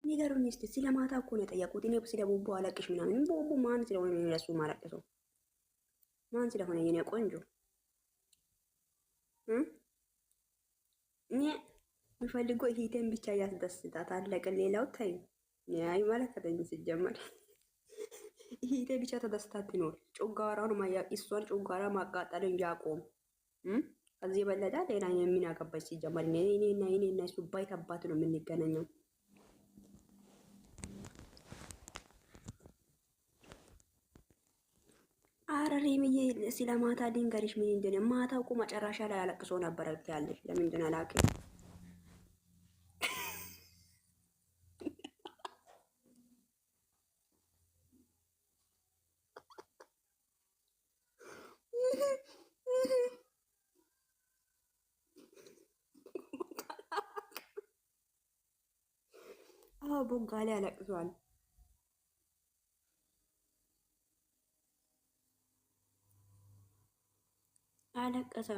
ንገሩኝ እስቲ። ስለማታ እኮ ነው የጠየቁት። እኔ ስለ ቡቡ አለቅሽ ምናምን ቡቡ ማን ስለሆነ ነው ለሱ ማለቅሰው? ማን ስለሆነ የኔ ቆንጆ እኔ የሚፈልገው እህቴን ብቻ ያስደስታት አለቀ። ሌላው ታይ አይመለከተኝም ሲጀመር። እህቴ ብቻ ተደስታ ትኖር። ጮጋራውን ማያ እሷን ጮጋራ ማቃጠልን ያቆም። ከዚህ የበለጠ ሌላ የምን ያገባች ሲጀመር። እኔና እሱ ባይት አባት ነው የምንገናኘው። አረሬምዬ ስለ ማታ ድንገርሽ ምን እንደሆነ ማታ እኮ መጨረሻ ላይ አለቅሶ ነበር ያለሽ። ለምንድን አላውቅም። አዎ ቦጋሌ አለቅሷል። አለቀሰ።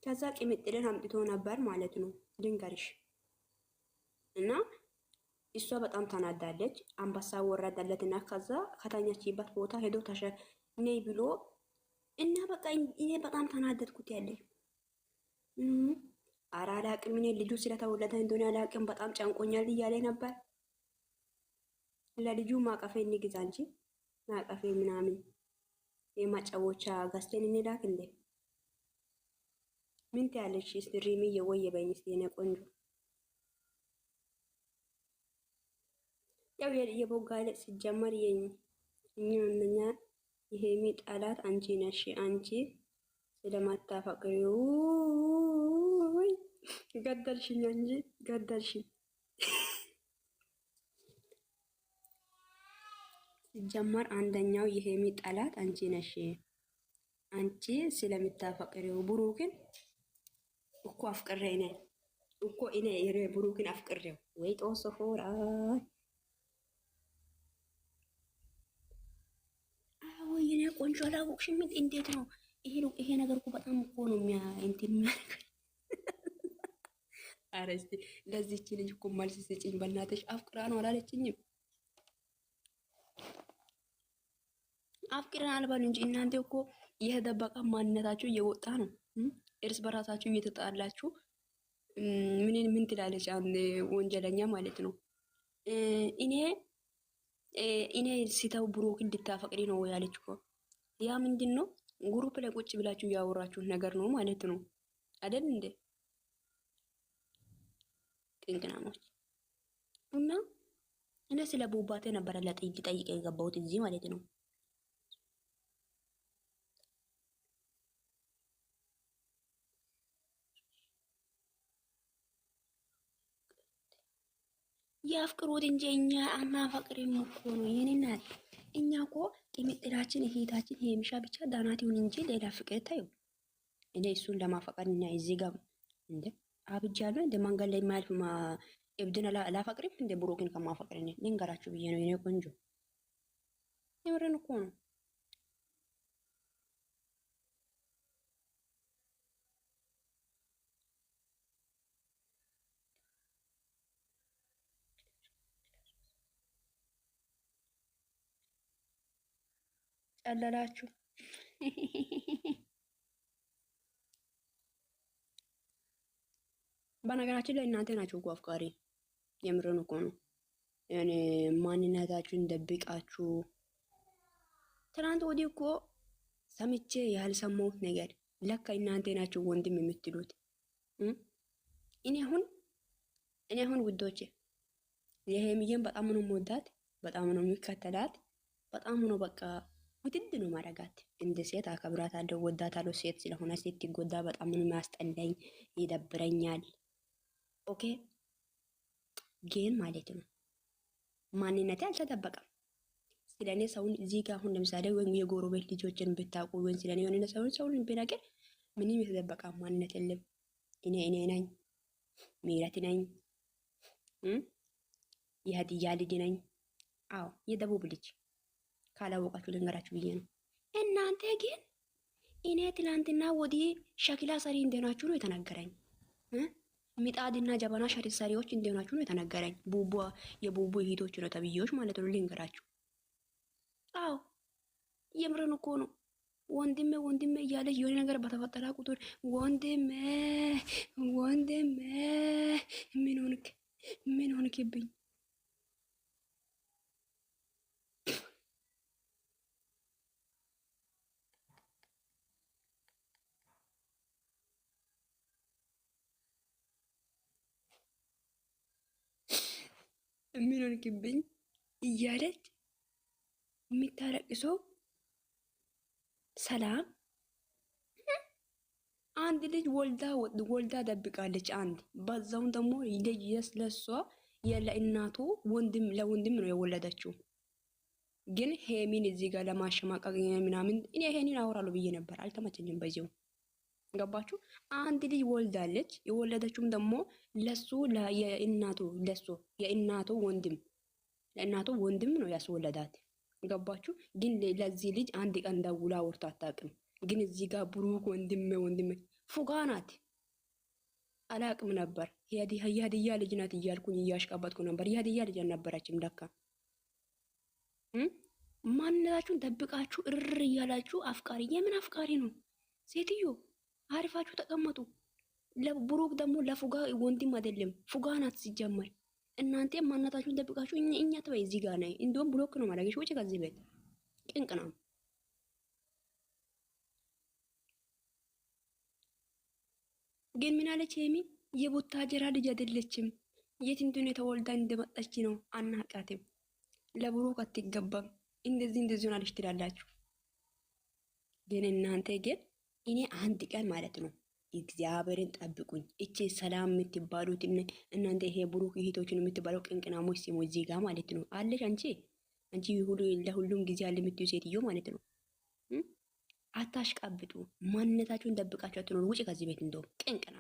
ከዛ ቅምጥልን አምጥቶ ነበር ማለት ነው ድንገርሽ እና እሷ በጣም ተናዳለች። አንበሳ ወረደለትና ከዛ ከተኛችበት ቦታ ሄዶ ነይ ብሎ እና በቃ እኔ በጣም ተናደድኩት ያለኝ ኧረ አላቅም። እኔ ልጁ ስለተወለደ እንደሆነ አላቅም። በጣም ጨንቆኛል እያለ ነበር። ለልጁ ማቀፌ እንግዛ እንጂ ማቀፌ ምናምን የማጫወቻ ገዝተን እንላክ እንዴ? ምን ትያለሽ? እስቲ ሪሚዬ ወይ በይኝ እስቲ የኔ ቆንጆ። ያው የቦጋለ ሲጀመር እኛ የሄሚ ጠላት አንቺ ነሽ። አንቺ ስለማታፈቅሪው ገደልሽኝ እንጂ ገደልሽኝ። ሲጀመር አንደኛው የሄሚ ጠላት አንቺ ነሽ። አንቺ ስለምታፈቅሪው ብሩክን እኮ አፍቅሬ ነኝ እኮ እኔ ብሩክን አፍቅሬው ወይ ጦሶ ሆራ የኔ ቆንጆ አላወቅሽም? እንዴት ነው ይሄ ነገር እኮ በጣም እኮ ነው እንትን የሚያደርገው። ኧረ እስኪ ለዚህች ልጅ እኮ መልስ ስጭኝ በእናትሽ። አፍቅራ ነው አላለችኝም? አፍቅረን አልባል እንጂ እናንተ እኮ የተደበቀ ማንነታችሁ እየወጣ ነው። እርስ በራሳችሁ እየተጣላችሁ ምን ትላለች ወንጀለኛ ማለት ነው። እኔ ሲተው ብሩክ እንድታፈቅሪ ነው ያለች እኮ። ያ ምንድን ነው? ግሩፕ ላይ ቁጭ ብላችሁ ያወራችሁት ነገር ነው ማለት ነው አይደል እንዴ? ቅንቅናሞች እና እኔ ስለ ቡባቴ ነበረ ጠይቀ የገባሁት እዚህ ማለት ነው። የአፍቅሮት እንጂ እኛ አናፈቅርም እኮ ነው የኔ እናት። እኛ እኮ ቅምጥላችን እህታችን ሄምሻ ብቻ ዳናት ይሁን እንጂ ሌላ ፍቅር ታዩ። እኔ እሱን ለማፈቀር እና እዚህ ጋር እንደ አብጃለሁ እንደ መንገድ ላይ ማልፍ እብድን ላፈቅርም እንደ ብሩክን ከማፈቅር እኔ ልንገራችሁ ብዬ ነው የኔ ቆንጆ። የምርን እኮ ነው። ጨለላችሁ። በነገራችን ላይ እናንተ ናችሁ እኮ አፍቃሪ። የምርን እኮ ነው። ያኔ ማንነታችሁን ደብቃችሁ ትናንት ወዲህ እኮ ሰምቼ ያልሰማሁት ነገር ለካ እናንተ ናችሁ ወንድም የምትሉት። እኔ አሁን ውዶቼ የሄምዬን በጣም ነው የምወዳት፣ በጣም ነው የሚከተላት፣ በጣም ነው በቃ ውድድ ነው ማረጋት። እንደ ሴት አከብራታለሁ፣ ወዳታለሁ። ሴት ስለሆነ ሴት ይጎዳ በጣም ነው የሚያስጠላኝ፣ ይደብረኛል። ኦኬ ግን ማለት ነው ማንነቴ አልተጠበቀም። ስለኔ ሰውን እዚህ ጋር አሁን ለምሳሌ ወይ የጎረቤት ልጆችን ብታውቁ ወይ ስለኔ የሆነ ሰውን ብነገር ምንም የተጠበቀ ማንነት የለም። እኔ ነኝ፣ ምህረት ነኝ፣ የሀዲያ ልጅ ነኝ። አዎ የደቡብ ልጅ ካላወቃችሁ ልንገራችሁ ብዬ ነው። እናንተ ግን እኔ ትላንትና ወዲህ ሸክላ ሰሪ እንደናችሁ ነው የተናገረኝ። ሚጣድና ጀበና ሰሪዎች እንደሆናችሁ ነው የተነገረኝ። የቡቡ እህቶች ነው ተብዬዎች ማለት ነው። ልንገራችሁ። አዎ የምርን እኮ ነው። ወንድሜ ወንድሜ እያለች የሆነ ነገር በተፈጠረ ቁጥር ወንድሜ ወንድሜ ምን ሆንክብኝ? ምን ሆንክብኝ እያለች የሚታረቅሰው ሰላም አንድ ልጅ ወልዳ ደብቃለች። አንድ በዛውን ደግሞ ልጅ ለሷ ለእናቱ ለወንድም ነው የወለደችው። ግን ሄሚን እዚህ ጋር ለማሸማቀቅ ምናምን እኔ ሄኒን አወራለሁ ብዬ ነበር፣ አልተመቸኝም። በዚሁ ገባችሁ? አንድ ልጅ ወልዳለች። የወለደችውም ደግሞ ለሱ የእናቱ ወንድም ለእናቱ ወንድም ነው ያስወለዳት። ገባችሁ? ግን ለዚህ ልጅ አንድ ቀን ደውላ አውርታ አታውቅም። ግን እዚህ ጋር ብሩክ ወንድሜ ፉጋ ናት። አላቅም ነበር። የሀዲያ ልጅ ናት እያልኩኝ እያሽቀበጥኩ ነበር። የሀዲያ ልጅ አልነበረችም ለካ። ማንነታችሁን ደብቃችሁ እር እያላችሁ አፍቃሪ። የምን አፍቃሪ ነው? ሴትዮ አሪፋችሁ ተቀመጡ። ለብሩክ ደግሞ ለፉጋ ወንድም አይደለም፣ ፉጋ ናት ሲጀመር። እናንተ ማንነታችሁን ደብቃችሁ እኛ ተበይ እዚህ ጋር ነይ። እንደውም ብሎክ ነው ማድረግሽ። ውጭ ከዚህ ቤት ቅንቅ ነው። ግን ምን አለች ሄሚ? የቡታጀራ ልጅ አይደለችም። የት እንደሆነ ተወልዳ እንደመጣች ነው። አናቃትም። ለብሩክ አትገባም። እንደዚህ ሆናለች ትላላችሁ። ግን እናንተ ግን እኔ አንድ ቀን ማለት ነው እግዚአብሔርን ጠብቁኝ። እቺ ሰላም የምትባሉት እናንተ ይሄ ብሩክ እህቶችን የምትባለው ቅንቅናሞች ሲሞ እዚህ ጋር ማለት ነው አለሽ። አንቺ ለሁሉም ጊዜ አለ የምትዩ ሴትዮ ማለት ነው። አታሽቃብጡ። ማንነታችሁን ደብቃችሁ አትኖሩ። ውጪ ከዚህ ቤት። እንደውም ቅንቅና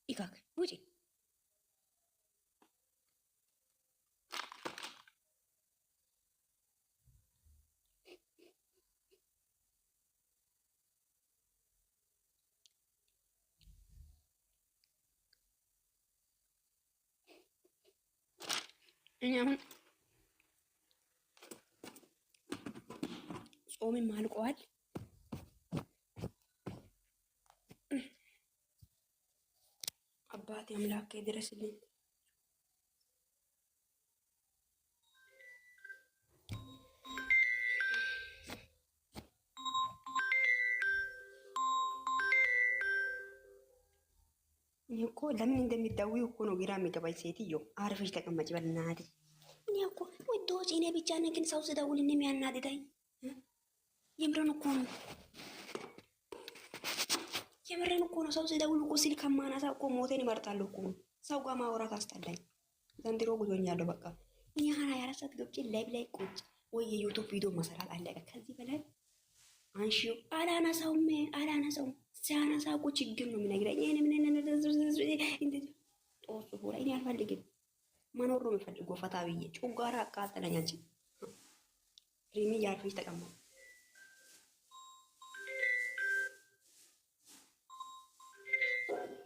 ይካክ ውጪ። እኔ አሁን ጾምም አልቋል። አባቴ አምላክ ድረስልኝ። እኔ እኮ ለምን እንደሚደውይ እኮ ነው ግራ የሚገባኝ። ሴትዮ አርፈሽ ተቀመጭ በልናት። እኔ እኮ ውዶች፣ እኔ ብቻ ነኝ ግን ሰው ስደውል የሚያናድዳኝ። የምረን እኮ ነው የምረን እኮ ነው። ሰው ስደውል እኮ ስልክ ከማናሳ እኮ ሞቴን ይመርጣለሁ እኮ። ሰው ጋር ማውራት አስጠላኝ። ዘንድሮ ጉዞኛለሁ በቃ። እኛ 24 ሰዓት ገብቼ ላይ ቁጭ ወይ የዩቱብ ቪዲዮ መሰራት አለቀ። ከዚህ በላይ አንሺው አላነሳውም። ሲያነሳ እኮ ችግር ነው የሚነግረኝ። እንደዚህ ጦስ ሆራ እኔ አልፈልግም። መኖር ነው የምፈልገው ፈታ ብዬ። ጮጋራ አቃጠለኝ። አንቺ ሪሚ ያርፈሽ ተቀመጥ።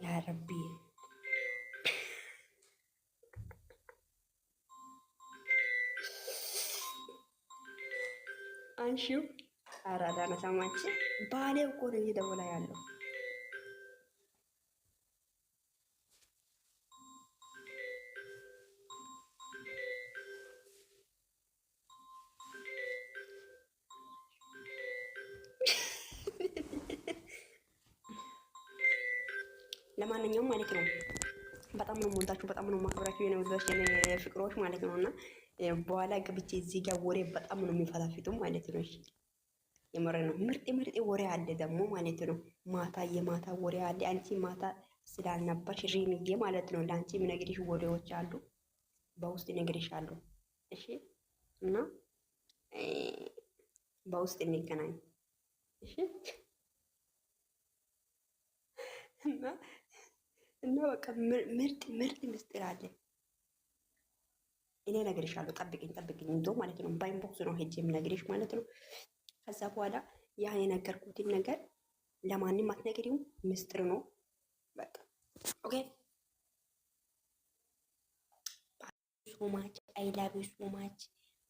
ያ ረቢ አንሺው አራዳ ነሳማች። ባሌ እኮ ነው እየደወለ ያለው። ለማንኛውም ማለት ነው በጣም ነው የምወዳችሁ፣ በጣም ነው የማከብራችሁ የኔ ወዳጆች፣ የኔ ፍቅሮች ማለት ነው። እና በኋላ ገብቼ እዚህ ጋር ወሬ በጣም ነው የሚፈላፊቱ ማለት ነው። እሺ የምር ነው። ምርጥ ወሬ አለ ደግሞ ማለት ነው። የማታ ወሬ አለ። አንቺ ማታ ስላልነበርሽ ሪሚዬ ማለት ነው ለአንቺ የምነግርሽ ወሬዎች አሉ፣ በውስጥ እነግርሻለሁ። እሺ እና በውስጥ እንገናኝ። እሺ እና በቃ ምርጥ ምስጢር አለ። እኔ እነግርሻለሁ። ጠብቅኝ እንደው ማለት ነው። በኢንቦክስ ነው ሄጄ የምነግርሽ ማለት ነው። ከዛ በኋላ ያ የነገርኩትን ነገር ለማንም አትነግሪውም፣ ምስጢር ነው በቃ። ኦኬ ሶ ማች አይ ላቭ ዩ ሶ ማች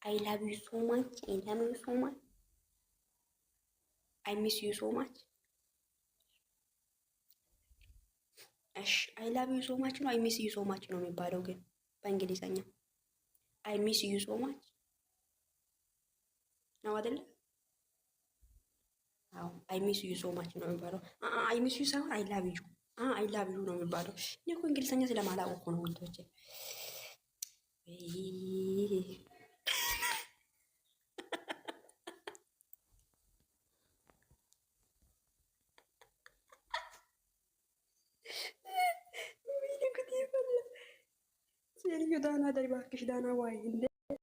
አይ ላቭ ዩ ሶ ማች አይ ላቭ ዩ ሶ ማች አይ ሚስ ዩ ሶ ማች። እሺ አይ ላቭ ዩ ሶ ማች ነው አይ ሚስ ዩ ሶ ማች ነው የሚባለው? ግን በእንግሊዘኛ አይ ሚስ ዩ ሶ ማች ነው አይደለ? አዎ አይ ሚስ ዩ ሶ ማች ነው የሚባለው። አይ ሚስ ዩ ሳይሆን አይ ላቭ ዩ አይ ላቭ ዩ ነው የሚባለው። እኔ እኮ እንግሊዘኛ ስለማላውቅ እኮ ነው ውዶቼ። ዳና ደርባክሽ ዳና ዋይ